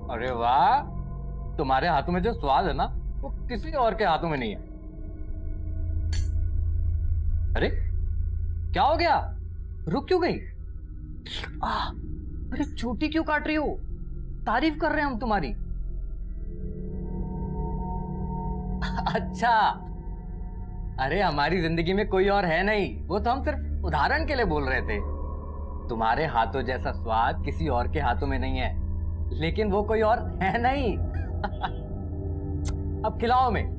अरे वाह, तुम्हारे हाथों में जो स्वाद है ना वो किसी और के हाथों में नहीं है। अरे क्या हो गया, रुक क्यों गई? अरे चोटी क्यों काट रही हो? तारीफ कर रहे हैं हम तुम्हारी। अच्छा, अरे हमारी जिंदगी में कोई और है नहीं, वो तो हम सिर्फ उदाहरण के लिए बोल रहे थे। तुम्हारे हाथों जैसा स्वाद किसी और के हाथों में नहीं है, लेकिन वो कोई और है नहीं। अब खिलाओ में।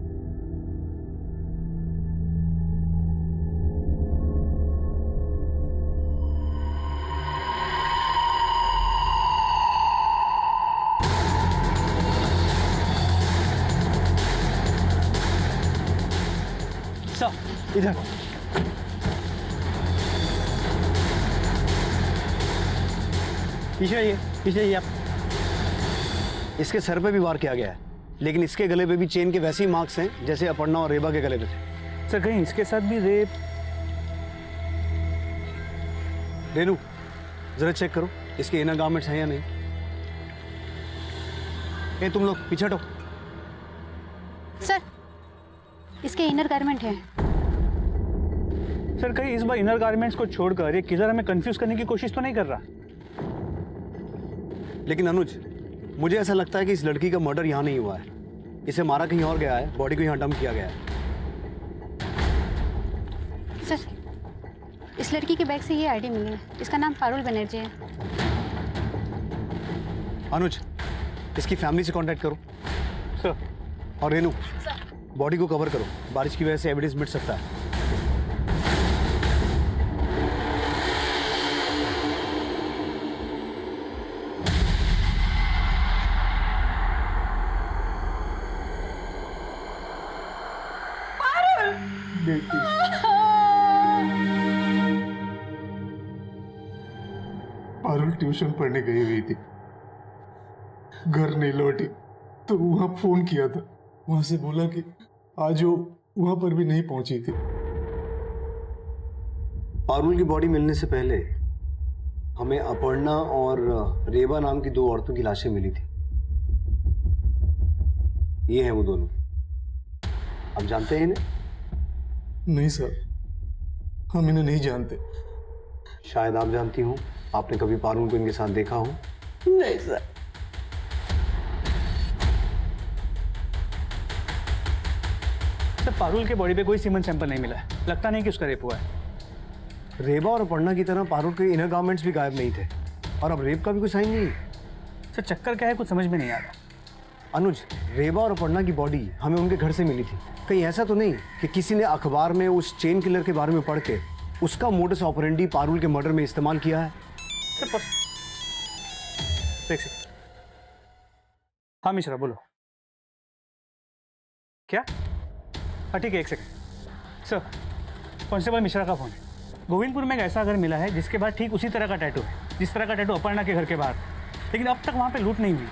इधर पीछे आइए, पीछे आइए आप। इसके सर पे भी वार किया गया है, लेकिन इसके गले पे भी चेन के वैसे ही मार्क्स हैं जैसे अपर्णा और रेबा के गले पे थे। सर कहीं इसके साथ भी रेप? रेनू जरा चेक करो इसके इनर गारमेंट्स हैं या नहीं। ए तुम लोग पीछे हटो। सर इसके इनर गारमेंट है। सर कहीं इस बार इनर गारमेंट्स को छोड़कर ये किधर हमें कंफ्यूज करने की कोशिश तो नहीं कर रहा? लेकिन अनुज, मुझे ऐसा लगता है कि इस लड़की का मर्डर यहाँ नहीं हुआ है, इसे मारा कहीं और गया है, बॉडी को यहाँ डंप किया गया है। सर इस लड़की के बैग से ये आईडी मिली है, इसका नाम पारुल बनर्जी है। अनुज इसकी फैमिली से कांटेक्ट करो। सर। और रेनू बॉडी को कवर करो, बारिश की वजह से एविडेंस मिट सकता है। पारुल ट्यूशन पढ़ने गई हुई थी, घर नहीं लौटी तो वहां फोन किया था, वहां से बोला कि आज वो वहां पर भी नहीं पहुंची थी। पारुल की बॉडी मिलने से पहले हमें अपर्णा और रेबा नाम की 2 औरतों की लाशें मिली थी। ये हैं वो दोनों। आप जानते हैं इन्हें? नहीं सर, हम इन्हें नहीं जानते। शायद आप जानती हो, आपने कभी पारुल को इनके साथ देखा हो? नहीं सर। सर पारुल के बॉडी पे कोई सीमन सैंपल नहीं मिला है, लगता नहीं कि उसका रेप हुआ है। रेबा और अपर्णा की तरह पारुल के इनर गारमेंट्स भी गायब नहीं थे, और अब रेप का भी कोई साइन नहीं। सर चक्कर क्या है कुछ समझ में नहीं आ रहा। अनुज, रेबा और अपर्णा की बॉडी हमें उनके घर से मिली थी। कहीं ऐसा तो नहीं कि किसी ने अखबार में उस चेन किलर के बारे में पढ़ के उसका मोडस ऑपरेंडी पारुल के मर्डर में इस्तेमाल किया है? सर देख सकते। हाँ मिश्रा बोलो। क्या? हाँ ठीक है, एक सेकंड। सर कांस्टेबल मिश्रा का फोन है। गोविंदपुर में एक ऐसा घर मिला है जिसके बाद ठीक उसी तरह का टैटू है जिस तरह का टैटू अपर्णा के घर के बाहर, लेकिन अब तक वहां पे लूट नहीं हुई।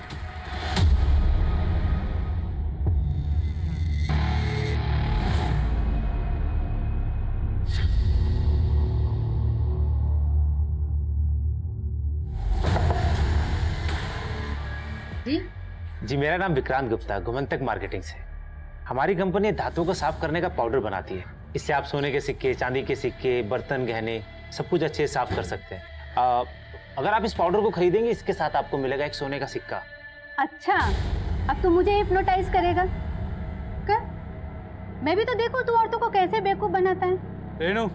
जी मेरा नाम विक्रांत गुप्ता, गोमंतक मार्केटिंग से। हमारी कंपनी धातुओं को साफ करने का पाउडर बनाती है। इससे आप सोने के सिक्के, चांदी के सिक्के, बर्तन, गहने सब कुछ अच्छे से साफ कर सकते हैं। अगर आप इस पाउडर को खरीदेंगे, इसके साथ आपको मिलेगा एक सोने का सिक्का। अच्छा, अब तू मुझे हिप्नोटाइज करेगा? कर, मैं भी तो देखूं तू औरतों को कैसे बेवकूफ बनाता है। रेनू,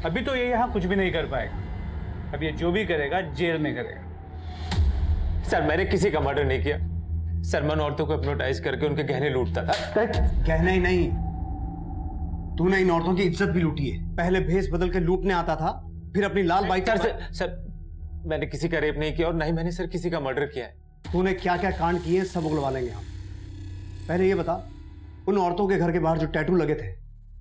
अभी तो ये यहाँ कुछ भी नहीं कर पाएगा। अब ये जो भी करेगा जेल में करेगा। सर मैंने किसी का मर्डर नहीं किया। सर मैं औरतों को हिप्नोटाइज करके उनके गहने लूटता था। गहना ही नहीं, तूने इन औरतों की इज्जत भी लूटी है। पहले भेस बदल के लूटने आता था, फिर अपनी लाल बाइक। सर मैंने किसी का रेप नहीं किया और ना ही मैंने सर किसी का मर्डर किया है। तूने क्या क्या कांड किए सब उगलवा लेंगे हम। पहले ये बता, उन औरतों के घर के बाहर जो टैटू लगे थे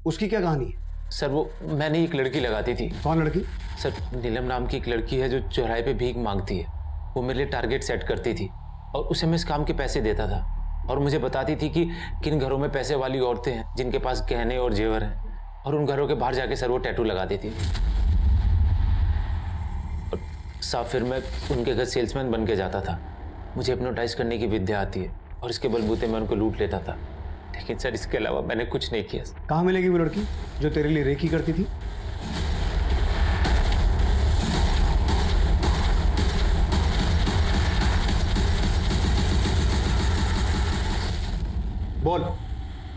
उसकी क्या कहानी है? सर वो मैंने एक लड़की लगाती थी। कौन लड़की? सर नीलम नाम की एक लड़की है जो चौराहे पे भीख मांगती है। वो मेरे लिए टारगेट सेट करती थी और उसे मैं इस काम के पैसे देता था, और मुझे बताती थी कि किन घरों में पैसे वाली औरतें हैं जिनके पास गहने और जेवर हैं, और उन घरों के बाहर जाके सर वो टैटू लगा देती थी। और साहब फिर मैं उनके घर सेल्समैन बन के जाता था मुझे हिप्नोटाइज करने की विद्या आती है और इसके बलबूते मैं उनको लूट लेता था। लेकिन सर इसके अलावा मैंने कुछ नहीं किया। कहाँ मिलेगी वो लड़की जो तेरे लिए रेकी करती थी? बोल।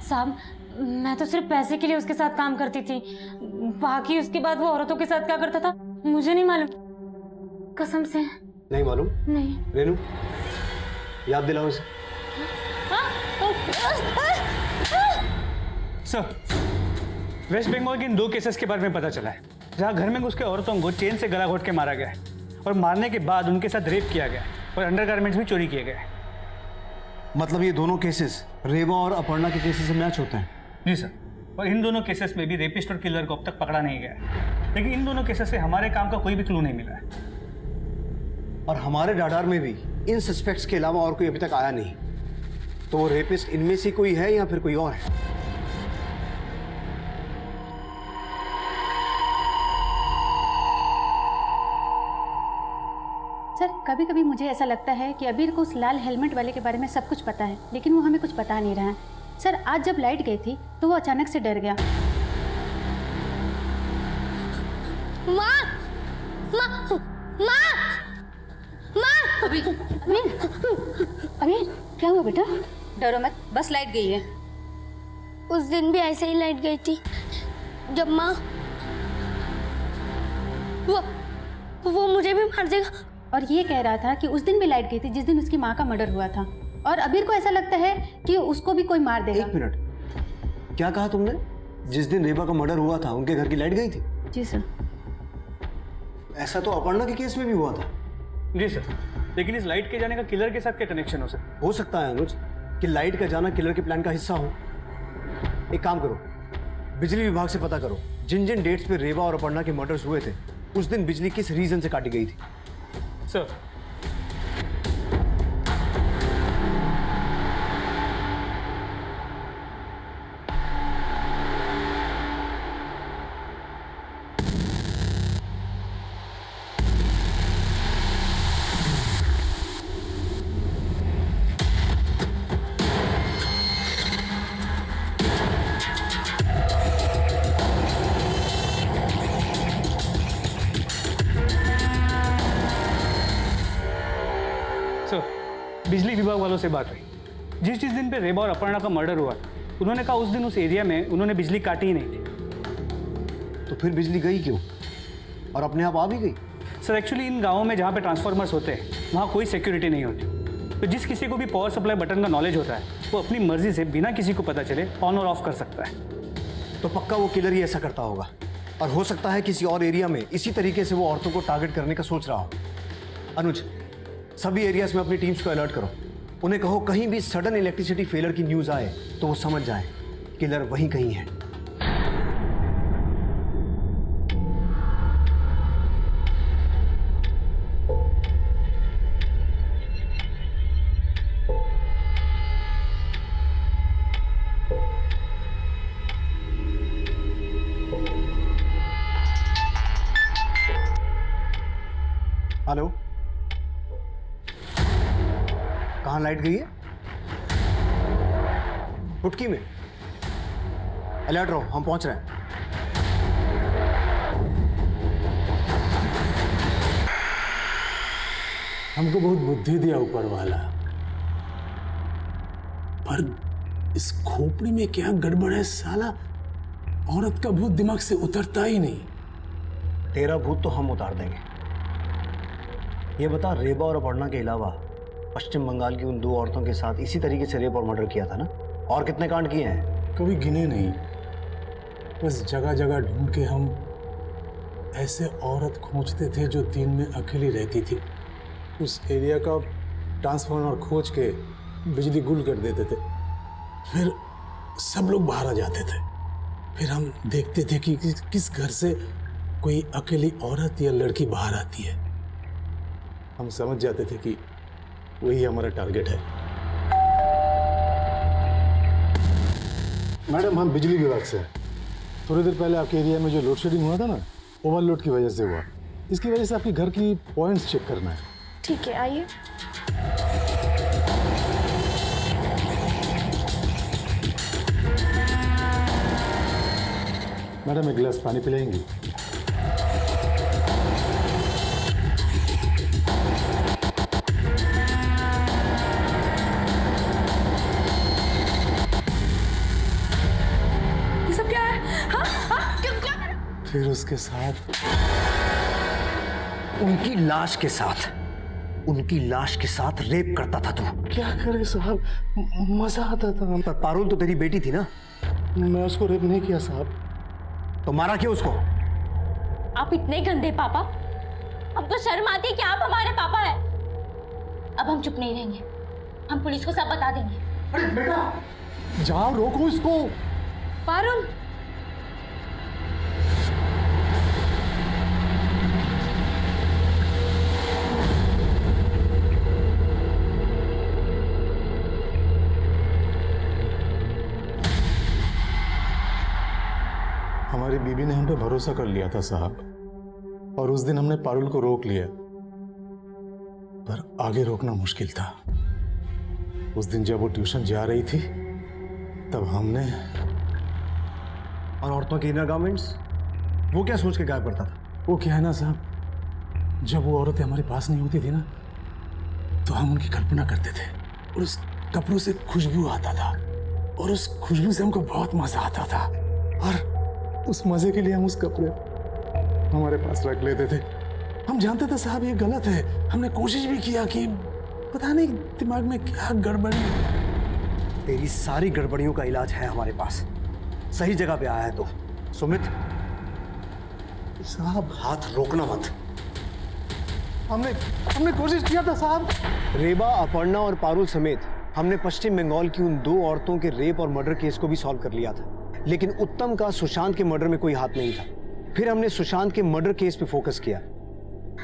साहब मैं तो सिर्फ पैसे के लिए उसके साथ काम करती थी, बाकी उसके बाद वो औरतों के साथ क्या करता था मुझे नहीं मालूम, कसम से नहीं मालूम? नहीं। रेनू याद दिलाओ इसे। सर, वेस्ट बंगाल के इन 2 केसेस के बारे में पता चला है जहां घर में घुस के औरतों को चेन से गला घोट के मारा गया है और मारने के बाद उनके साथ रेप किया गया और अंडरगारमेंट्स भी चोरी किए गए। मतलब ये दोनों केसेस रेबा और अपर्णा के केसेस से मैच होते हैं? जी सर, और इन दोनों केसेस में भी रेपिस्ट और किलर को अब तक पकड़ा नहीं गया है। लेकिन इन दोनों केसेस से हमारे काम का कोई भी क्लू नहीं मिला है। और हमारे राडार में भी इन सस्पेक्ट्स के अलावा और कोई अभी तक आया नहीं। तो वो रेपिस्ट इनमें से कोई है या फिर कोई और है? सर कभी कभी मुझे ऐसा लगता है कि अबीर को उस लाल हेलमेट वाले के बारे में सब कुछ पता है, लेकिन वो हमें कुछ बता नहीं रहा है। सर आज जब लाइट गई थी तो वो अचानक से डर गया। माँ माँ माँ माँ अबीर क्या हुआ बेटा? डरो मत, बस लाइट गई है। उस दिन भी ऐसे ही लाइट गई थी जब माँ वो मुझे भी मार देगा। और ये कह रहा था कि उस दिन भी लाइट गई थी जिस दिन उसकी माँ का मर्डर हुआ था, और अबीर को ऐसा लगता है कि उसको भी कोई मार देगा। 1 मिनट, क्या कहा तुमने? जिस दिन रेबा का मर्डर हुआ था उनके घर की लाइट गई थी? जी सर। ऐसा तो अपर्णा के केस में भी हुआ था। जी सर, लेकिन इस लाइट के जाने का किलर के साथ क्या कनेक्शन हो सर? हो सकता है अनुज कि लाइट का जाना किलर के प्लान का हिस्सा हो। एक काम करो, बिजली विभाग से पता करो जिन जिन डेट्स पे रेबा और अपर्णा के मर्डर्स हुए थे उस दिन बिजली किस रीजन से काटी गई थी। सर बिजली विभाग वालों से बात हुई। जिस दिन पे रेबा और अपर्णा का मर्डर हुआ उन्होंने कहा उस दिन उस एरिया में उन्होंने बिजली काटी ही नहीं थी। तो फिर बिजली गई क्यों और अपने आप आ भी गई? सर एक्चुअली इन गाँवों में जहाँ पे ट्रांसफार्मर्स होते हैं वहाँ कोई सिक्योरिटी नहीं होती, तो जिस किसी को भी पावर सप्लाई बटन का नॉलेज होता है वो अपनी मर्जी से बिना किसी को पता चले ऑन और ऑफ कर सकता है। तो पक्का वो किलर ही ऐसा करता होगा, और हो सकता है किसी और एरिया में इसी तरीके से वो औरतों को टारगेट करने का सोच रहा हो। अनुज, सभी एरियाज में अपनी टीम्स को अलर्ट करो। उन्हें कहो कहीं भी सडन इलेक्ट्रिसिटी फेलियर की न्यूज आए तो वो समझ जाए किलर वहीं कहीं है। हेलो, कहाँ लाइट गई है? हुटकी में। अलर्ट रहो, हम पहुंच रहे हैं। हमको बहुत बुद्धि दिया ऊपर वाला, पर इस खोपड़ी में क्या गड़बड़ है साला? औरत का भूत दिमाग से उतरता ही नहीं। तेरा भूत तो हम उतार देंगे। ये बता, रेबा और अपर्णा के अलावा पश्चिम बंगाल की उन 2 औरतों के साथ इसी तरीके से रेप और मर्डर किया था ना? और कितने कांड किए हैं? कभी गिने नहीं, बस जगह जगह ढूंढ के हम ऐसे औरत खोजते थे जो दिन में अकेली रहती थी। उस एरिया का ट्रांसफार्मर खोज के बिजली गुल कर देते थे, फिर सब लोग बाहर आ जाते थे। फिर हम देखते थे कि किस घर से कोई अकेली औरत या लड़की बाहर आती है। हम समझ जाते थे कि वही हमारा टारगेट है। मैडम, हम बिजली विभाग से हैं। थोड़ी देर पहले आपके एरिया में जो लोड शेडिंग हुआ था ना, ओवरलोड की वजह से हुआ। इसकी वजह से आपके घर की पॉइंट्स चेक करना है। ठीक है, आइए। मैडम एक गिलास पानी पिलाएंगी? ये सब क्या है? हाँ हाँ क्यों क्या कर? फिर उसके साथ उनकी लाश के साथ रेप करता था तू। क्या करे साहब, मजा आता था। पर पारुल तो तेरी बेटी थी ना? मैं उसको रेप नहीं किया साहब। तो मारा क्यों उसको? आप इतने गंदे पापा, हमको शर्म आती है कि आप हमारे पापा हैं। अब हम चुप नहीं रहेंगे, हम पुलिस को सब बता देंगे। अरे बेटा जाओ, रोको इसको। पारुल हमारी बीबी ने हम पे भरोसा कर लिया था साहब, और उस दिन हमने पारुल को रोक लिया, पर आगे रोकना मुश्किल था। उस दिन जब वो ट्यूशन जा रही थी तब हमने। और औरतों के इनर गारमेंट्स, वो क्या सोच के गायब करता था? वो क्या है ना साहब, जब वो औरतें हमारे पास नहीं होती थी ना, तो हम उनकी कल्पना करते थे और उस कपड़ों से खुशबू आता था, और उस खुशबू से हमको बहुत मजा आता था, और उस मजे के लिए हम उस कपड़े हमारे पास रख लेते थे। हम जानते थे साहब ये गलत है, हमने कोशिश भी किया कि पता नहीं दिमाग में क्या गड़बड़ी। तेरी सारी गड़बड़ियों का इलाज है हमारे पास, सही जगह पे आया है तो। सुमित साहब हाथ रोकना मत। हमने कोशिश किया था साहब। रेबा, अपर्णा और पारुल समेत हमने पश्चिम बंगाल की उन 2 औरतों के रेप और मर्डर केस को भी सॉल्व कर लिया था, लेकिन उत्तम का सुशांत के मर्डर में कोई हाथ नहीं था। फिर हमने सुशांत के मर्डर केस पे फोकस किया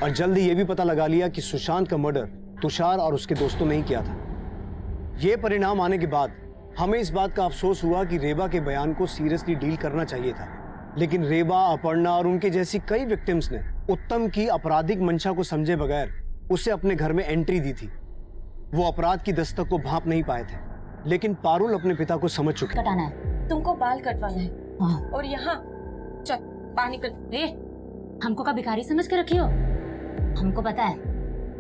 और जल्द ही यह भी पता लगा लिया कि सुशांत का मर्डर तुषार और उसके दोस्तों ने ही किया था। यह परिणाम आने के बाद हमें इस बात का अफसोस हुआ कि रेबा के बयान को सीरियसली डील करना चाहिए था, लेकिन रेबा, अपर्णा और उनके जैसी कई विक्टिम्स ने उत्तम की आपराधिक मंशा को समझे बगैर उसे अपने घर में एंट्री दी थी। वो अपराध की दस्तक को भांप नहीं पाए थे, लेकिन पारुल अपने पिता को समझ चुकी। कटाना है, तुमको बाल कटवाना है। हाँ। और यहाँ चल पानी कर। ए, हमको का भिखारी समझ के रखी हो? हमको पता है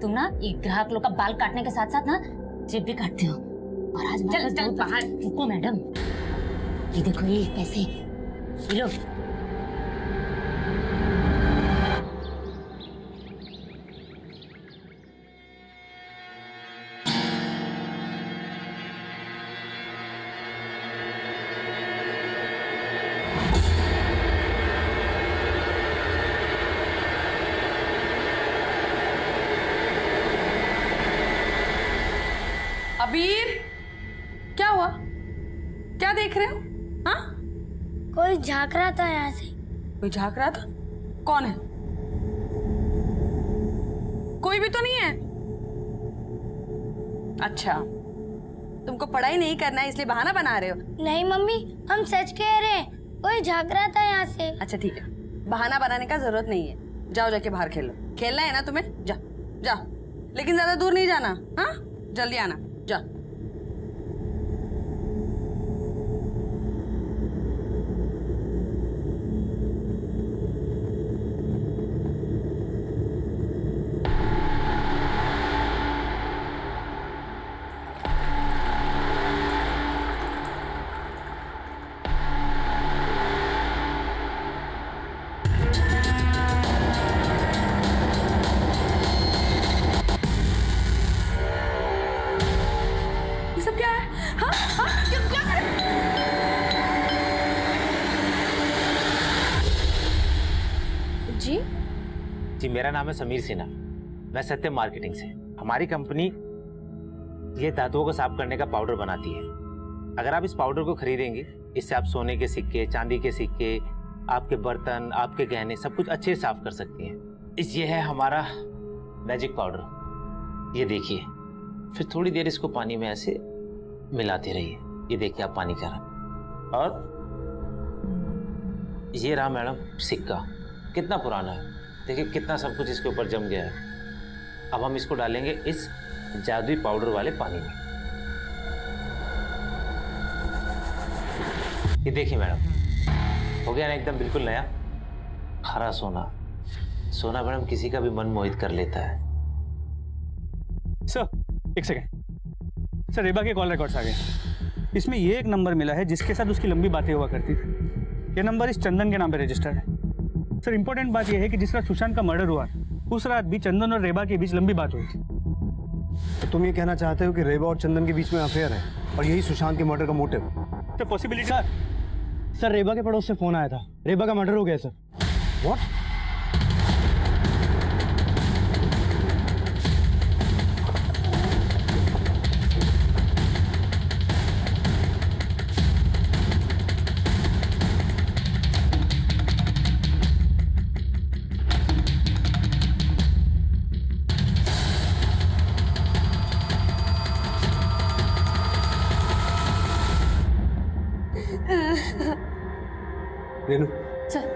तुम ना एक ग्राहक लोग का बाल काटने के साथ साथ ना जेब भी काटते हो। और आज चल चल बाहर। रुको मैडम, ये देखो ये पैसे, ये लो। अबीर क्या हुआ? क्या देख रहे हो? हाँ कोई झांक रहा था यहाँ से। कोई झांक रहा था? कौन है? कोई भी तो नहीं है। अच्छा, तुमको पढ़ाई नहीं करना है इसलिए बहाना बना रहे हो? नहीं मम्मी, हम सच कह रहे हैं, कोई झांक रहा था यहाँ से। अच्छा ठीक है, बहाना बनाने का जरूरत नहीं है। जाओ जाके बाहर खेलो। खेलना है ना तुम्हें? जा जा, लेकिन ज्यादा दूर नहीं जाना। हाँ जल्दी आना, जा। ये सब क्या है? हाँ हाँ क्यों क्या कर? जी जी, मेरा नाम है समीर सिन्हा, मैं सत्यम मार्केटिंग से। हमारी कंपनी ये धातुओं को साफ करने का पाउडर बनाती है। अगर आप इस पाउडर को खरीदेंगे, इससे आप सोने के सिक्के, चांदी के सिक्के, आपके बर्तन, आपके गहने सब कुछ अच्छे से साफ कर सकती हैं। ये है हमारा मैजिक पाउडर, ये देखिए। फिर थोड़ी देर इसको पानी में ऐसे मिलाते रहिए। ये देखिए आप पानी का रंग। और ये रहा मैडम सिक्का, कितना पुराना है, देखिए कितना सब कुछ इसके ऊपर जम गया है। अब हम इसको डालेंगे इस जादुई पाउडर वाले पानी में। ये देखिए मैडम, हो गया ना एकदम बिल्कुल नया। हरा सोना, सोना मैडम किसी का भी मन मोहित कर लेता है। सर एक सेकंड सर, रेबा के कॉल रिकॉर्ड्स आ गए। इसमें ये एक नंबर मिला है जिसके साथ उसकी लंबी बातें हुआ करती थी। ये नंबर इस चंदन के नाम पे रजिस्टर्ड है। सर इंपॉर्टेंट बात यह है कि जिस रात सुशांत का मर्डर हुआ उस रात भी चंदन और रेबा के बीच लंबी बात हुई थी। तो तुम ये कहना चाहते हो कि रेबा और चंदन के बीच में अफेयर है और यही सुशांत के मर्डर का मोटिव? तो पॉसिबिलिटी सर रेबा के पड़ोस से फोन आया था, रेबा का मर्डर हो गया sir. What? Renu, sir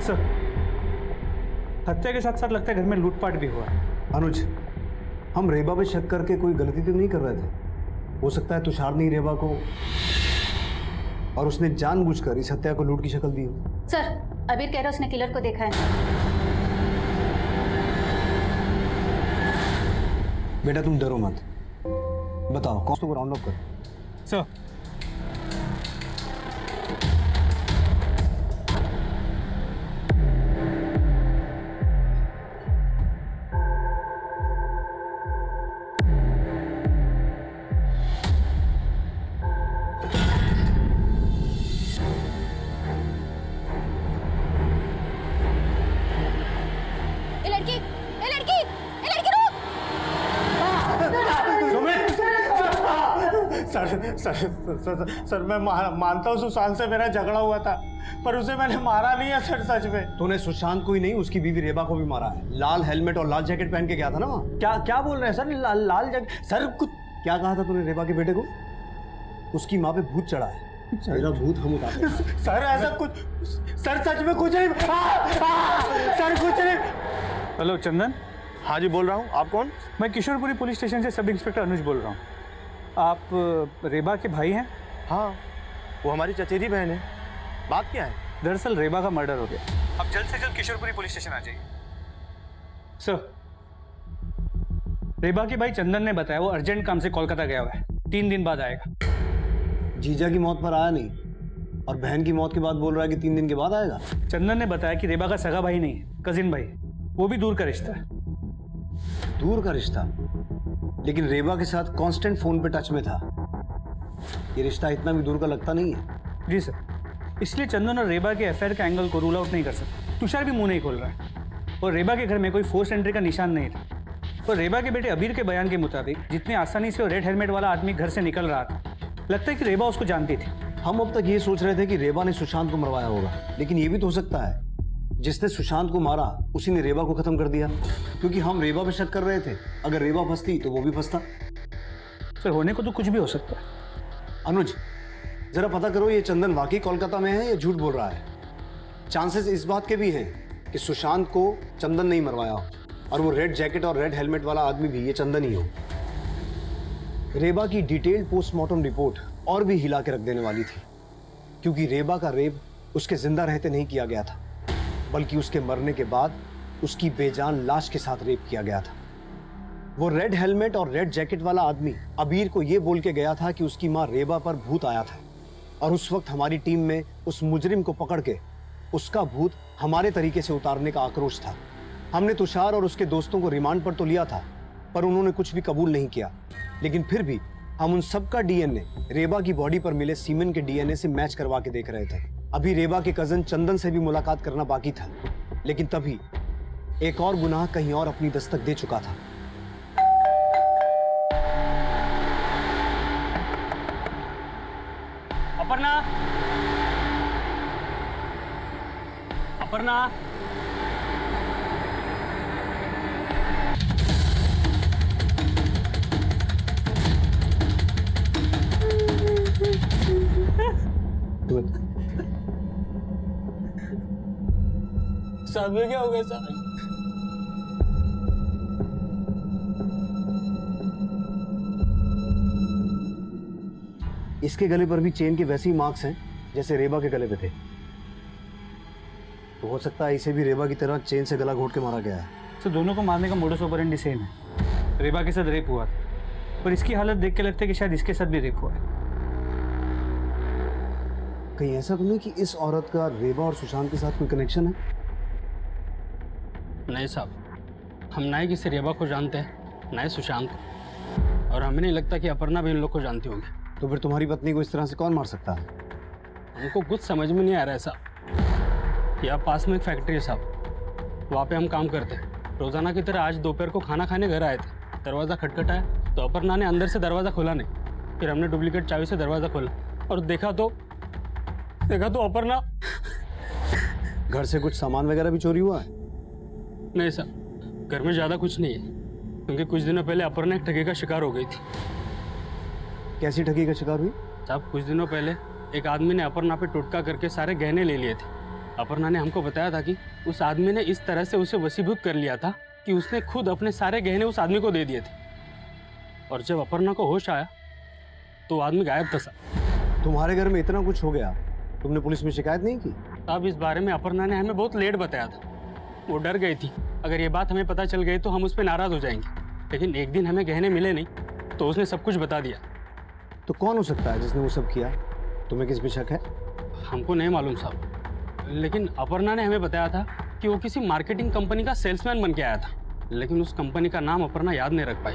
sir हत्या के साथ साथ लगता है घर में लूटपाट भी हुआ है। अनुज, हम रेबा पे शक करके कोई गलती तो नहीं कर रहे थे। हो सकता है तुषार ने ही रेबा को और उसने जानबूझकर इस हत्या को लूट की शक्ल दी हो। सर अबीर कह रहा उसने किलर को देखा है। बेटा तुम डरो मत, बताओ कौन को राउंड अप कर। सर सर मैं मानता हूँ सुशांत से मेरा झगड़ा हुआ था, पर उसे मैंने मारा नहीं है सर, सच में। तूने सुशांत को ही नहीं उसकी बीवी रेबा को भी मारा है। लाल हेलमेट और लाल जैकेट पहन के गया था ना वहाँ। क्या क्या बोल रहे हैं सर? लाल जैकेट सर कुछ। क्या कहा था तूने रेबा के बेटे को? उसकी माँ पे भूत चढ़ा है। मेरा भूत हम उतारते हैं। सर ऐसा कुछ, सर सच में कुछ नहीं। सर कुछ नहीं। हेलो चंदन। हाँ जी बोल रहा हूँ, आप कौन? मैं किशोरपुरी पुलिस स्टेशन से सब इंस्पेक्टर अनुज बोल रहा हूँ। आप रेबा के भाई हैं? हाँ, वो हमारी चचेरी बहन है। बात क्या है? दरअसल रेबा का मर्डर हो गया। अब जल्द से जल्द किशोरपुरी पुलिस स्टेशन आ जाइए। सर रेबा के भाई चंदन ने बताया वो अर्जेंट काम से कोलकाता गया हुआ है, 3 दिन बाद आएगा। जीजा की मौत पर आया नहीं और बहन की मौत के बाद बोल रहा है कि 3 दिन के बाद आएगा। चंदन ने बताया कि रेबा का सगा भाई नहीं है, कजिन भाई, वो भी दूर का रिश्ता है। दूर का रिश्ता? लेकिन रेबा के साथ कांस्टेंट फोन पे टच में था। ये रिश्ता इतना भी दूर का लगता नहीं है। जी सर, इसलिए चंदन और रेबा के अफेयर के एंगल को रूल आउट नहीं कर सकते। तुषार भी मुंह नहीं खोल रहा है और रेबा के घर में कोई फोर्स एंट्री का निशान नहीं था। और रेबा के बेटे अबीर के बयान के मुताबिक जितनी आसानी से वो रेड हेलमेट वाला आदमी घर से निकल रहा था, लगता है कि रेबा उसको जानती थी। हम अब तक ये सोच रहे थे कि रेबा ने सुशांत को मरवाया होगा, लेकिन ये भी तो हो सकता है जिसने सुशांत को मारा उसी ने रेबा को खत्म कर दिया, क्योंकि हम रेबा पे शक कर रहे थे। अगर रेबा फंसती तो वो भी फंसता। सर होने को तो कुछ भी हो सकता है। अनुज जरा पता करो ये चंदन वाकई कोलकाता में है या झूठ बोल रहा है। चांसेस इस बात के भी हैं कि सुशांत को चंदन नहीं मरवाया हो और वो रेड जैकेट और रेड हेलमेट वाला आदमी भी ये चंदन ही हो। रेबा की डिटेल्ड पोस्टमार्टम रिपोर्ट और भी हिला के रख देने वाली थी, क्योंकि रेबा का रेप उसके जिंदा रहते नहीं किया गया था, बल्कि उसके मरने के बाद उसकी बेजान लाश के साथ रेप किया गया था। वो रेड हेलमेट और रेड जैकेट वाला आदमी अबीर को ये बोल के गया था कि उसकी मां रेबा पर भूत आया था, और उस वक्त हमारी टीम में उस मुजरिम को पकड़ के उसका भूत हमारे तरीके से उतारने का आक्रोश था। हमने तुषार और उसके दोस्तों को रिमांड पर तो लिया था, पर उन्होंने कुछ भी कबूल नहीं किया। लेकिन फिर भी हम उन सबका डीएनए रेबा की बॉडी पर मिले सीमेन के डीएनए से मैच करवा के देख रहे थे। अभी रेबा के कजन चंदन से भी मुलाकात करना बाकी था, लेकिन तभी एक और गुनाह कहीं और अपनी दस्तक दे चुका था। अपर्णा, अपर्णा, साहब क्या हो गया साहब? इसके गले पर भी चेन के वैसे ही मार्क्स हैं जैसे रेबा के गले पे थे। तो हो सकता है इसे भी रेबा की तरह चेन से गला घोट के मारा गया है। तो दोनों को मारने का मोडस ऑपरेंडी सेम है। रेबा के साथ रेप हुआ था और इसकी हालत देख के लगता है कि शायद इसके साथ भी रेप हुआ है। कहीं ऐसा तो नहीं कि इस औरत का रेबा और सुशांत के साथ कोई कनेक्शन है? नहीं साहब, हम ना ही किसी रेबा को जानते हैं ना ही सुशांत को, और हमें नहीं लगता कि अपर्णा भी इन लोग को जानती होगी। तो फिर तुम्हारी पत्नी को इस तरह से कौन मार सकता है? हमको कुछ समझ में नहीं आ रहा है साहब। यहाँ पास में एक फैक्ट्री है साहब, वहाँ पे हम काम करते हैं। रोजाना की तरह आज दोपहर को खाना खाने घर आए थे। दरवाज़ा खटखटाया तो अपर्णा ने अंदर से दरवाज़ा खोला नहीं। फिर हमने डुप्लीकेट चाबी से दरवाज़ा खोला और देखा तो अपर्णा। घर से कुछ सामान वगैरह भी चोरी हुआ है? नहीं साहब, घर में ज़्यादा कुछ नहीं है, क्योंकि कुछ दिनों पहले अपर्णा एक ठगी का शिकार हो गई थी। कैसी ठगी का शिकार हुई? साहब, कुछ दिनों पहले एक आदमी ने अपर्णा पे टुटका करके सारे गहने ले लिए थे। अपर्णा ने हमको बताया था कि उस आदमी ने इस तरह से उसे वशीभूत कर लिया था कि उसने खुद अपने सारे गहने उस आदमी को दे दिए थे। और जब अपर्णा को होश आया तो आदमी गायब था साहब। तुम्हारे घर में इतना कुछ हो गया, तुमने पुलिस में शिकायत नहीं की? अब इस बारे में अपर्णा ने हमें बहुत लेट बताया था। वो डर गई थी अगर ये बात हमें पता चल गई तो हम उस पर नाराज हो जाएंगे। लेकिन एक दिन हमें गहने मिले नहीं तो उसने सब कुछ बता दिया। तो कौन हो सकता है जिसने वो सब किया? तुम्हें किस पे शक है? हमको नहीं मालूम साहब, लेकिन अपर्णा ने हमें बताया था कि वो किसी मार्केटिंग कंपनी का सेल्समैन बन के आया था, लेकिन उस कंपनी का नाम अपर्णा याद नहीं रख पाई।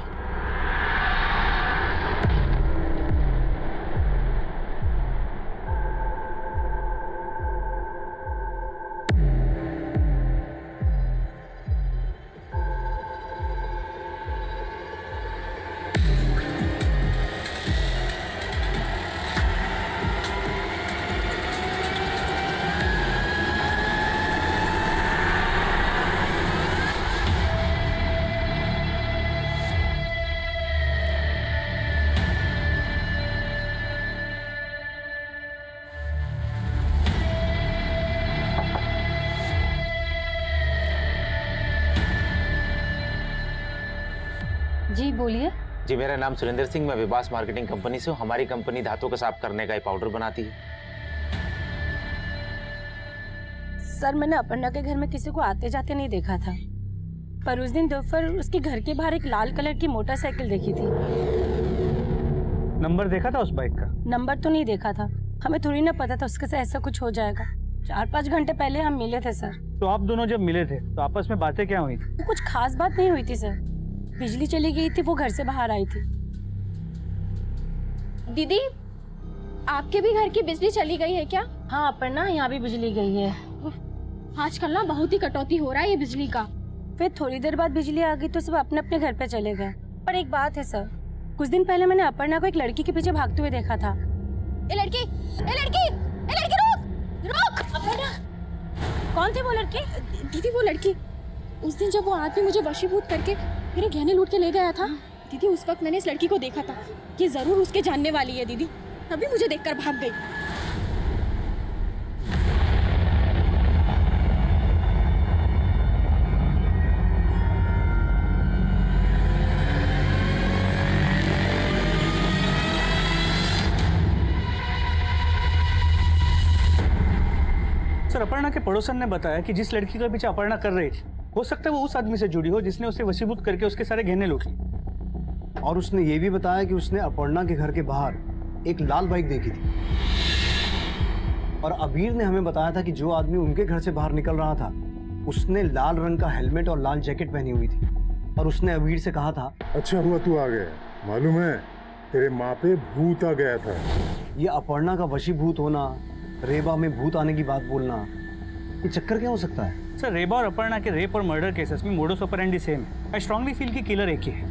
जी बोलिए। जी, मेरा नाम सुरेंद्र सिंह, मैं विबास मार्केटिंग कंपनी से हूँ। हमारी कंपनी धातु को साफ करने का एक पाउडर बनाती है। सर, मैंने अपर्णा के घर में किसी को आते जाते नहीं देखा था, पर उस दिन दोपहर उसके घर के बाहर एक लाल कलर की मोटरसाइकिल देखी थी। नंबर देखा था उस बाइक का? नंबर तो नहीं देखा था, हमें थोड़ी ना पता था उसके साथ ऐसा कुछ हो जाएगा। 4-5 घंटे पहले हम मिले थे सर। तो आप दोनों जब मिले थे तो आपस में बातें क्या हुई थी? कुछ खास बात नहीं हुई थी सर। बिजली चली गई थी, वो घर से बाहर आई थी। दीदी, आपके भी घर की बिजली चली गई है क्या? हाँ अपर्णा, यहाँ भी बिजली गई है। आजकल ना बहुत ही कटौती हो रहा है ये बिजली का। फिर थोड़ी देर बाद बिजली आ गई तो सब अपने अपने घर पे चले गए। पर एक बात है सर, कुछ दिन पहले मैंने अपर्णा को एक लड़की के पीछे भागते हुए देखा था। ए लड़की रुक रुक। अपर्णा, कौन थी वो लड़की? दीदी वो लड़की, उस दिन जब वो आदमी मुझे वशीभूत करके मेरे गहने लूट के ले गया था दीदी, उस वक्त मैंने इस लड़की को देखा था। ये जरूर उसके जानने वाली है दीदी, तभी मुझे देखकर भाग गई। सर, अपर्णा के पड़ोसन ने बताया कि जिस लड़की का पीछे अपर्णा कर रही थी, हो सकता है वो उस आदमी से जुड़ी हो जिसने उसे वशीभूत करके उसके सारे गहने लूट लिए। और उसने ये भी बताया कि उसने अपर्णा के घर के बाहर एक लाल बाइक देखी थी। और अबीर ने हमें बताया था कि जो आदमी उनके घर से बाहर निकल रहा था उसने लाल रंग का हेलमेट और लाल जैकेट पहनी हुई थी। और उसने अबीर से कहा था, अच्छा हुआ तू आ गया, मालूम है तेरे माँ पे भूत आ गया था। ये अपर्णा का वशीभूत होना, रेबा में भूत आने की बात बोलना, ये चक्कर क्या हो सकता है? सर, रेबा और अपर्णा के रेप और मर्डर केसेस में मोडस ऑपरेंडी सेम है। आई स्ट्रांगली फील कि किलर एक ही है।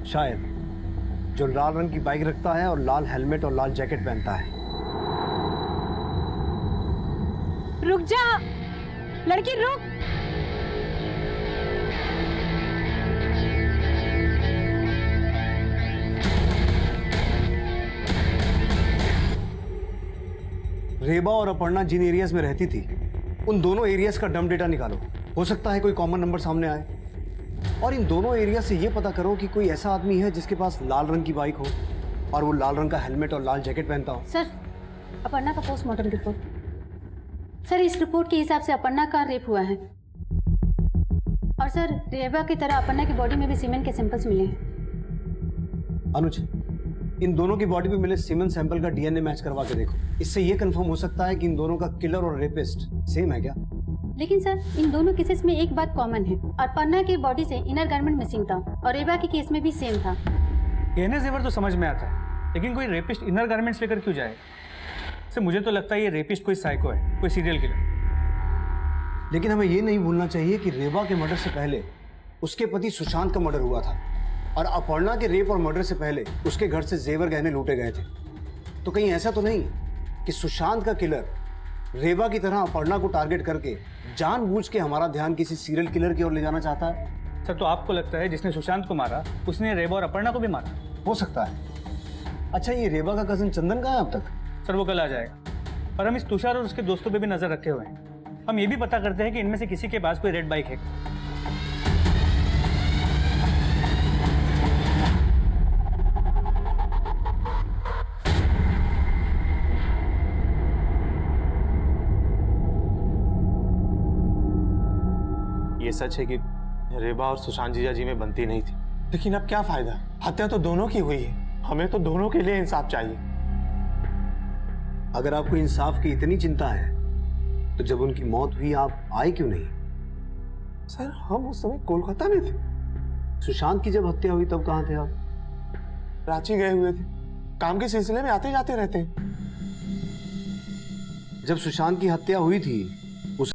शायद जो लाल रंग की बाइक रखता है और लाल हेलमेट और लाल जैकेट पहनता है। रुक जा लड़की, रुक। रेबा और अपर्णा जिन एरियाज में रहती थी उन दोनों एरियाज का डम डेटा निकालो। हो सकता है कोई कॉमन नंबर सामने आए। और इन दोनों एरिया से ये पता करो कि कोई ऐसा आदमी है जिसके पास लाल रंग की बाइक हो और वो लाल रंग का हेलमेट और लाल जैकेट पहनता हो? सर, अपर्णा का पोस्टमार्टम रिपोर्ट। सर, इस रिपोर्ट के हिसाब से अपर्णा का रेप हुआ है। और सर, रेबा की तरह अपर्णा की बॉडी में भी सीमेंट के सैंपल्स मिले हैं। अनुज, इन दोनों की बॉडी पे मिले सीमेंट सैंपल का डीएनए मैच करवा के देखो। इससे ये कंफर्म हो सकता है कि इन दोनों का किलर और रेपिस्ट सेम है क्या? लेकिन सर, इन दोनों केसेस में एक बात कॉमन है। अपर्णा की बॉडी से इनर गारमेंट मिसिंग था और रेबा के केस में भी सेम था। गहने जेवर तो समझ में आता है, लेकिन कोई रेपिस्ट इनर गारमेंट्स लेकर क्यों जाए? सर, मुझे तो लगता है ये रेपिस्ट कोई साइको है, कोई सीरियल किलर। लेकिन हमें ये नहीं भूलना चाहिए कि रेबा के मर्डर से पहले उसके पति सुशांत का मर्डर हुआ था और अपर्णा के रेप और मर्डर से पहले उसके घर से जेवर गहने लूटे गए थे। तो कहीं ऐसा तो नहीं कि सुशांत का किलर रेबा की तरह अपर्णा को टारगेट करके जानबूझ के हमारा ध्यान किसी सीरियल किलर की ओर ले जाना चाहता है? सर, तो आपको लगता है जिसने सुशांत को मारा उसने रेबा और अपर्णा को भी मारा? हो सकता है। अच्छा, ये रेबा का कजन चंदन कहाँ है अब तक? सर, वो कल आ जाएगा। पर हम इस तुषार और उसके दोस्तों पे भी नजर रखे हुए हैं। हम ये भी पता करते हैं कि इनमें से किसी के पास कोई रेड बाइक है। ये सच है कि रेबा और सुशांत जीजा जी में बनती नहीं थी, लेकिन अब क्या फायदा? हत्या तो दोनों की हुई है। हमें तो दोनों के लिए इंसाफ चाहिए। अगर आपको इंसाफ की इतनी चिंता है तो जब उनकी मौत हुई आप आए क्यों नहीं? सर, हम उस समय कोलकाता में थे। सुशांत की जब हत्या हुई तब कहाँ थे आप? रांची गए हुए थे, काम के सिलसिले में आते जाते रहते हैं। जब सुशांत की हत्या हुई थी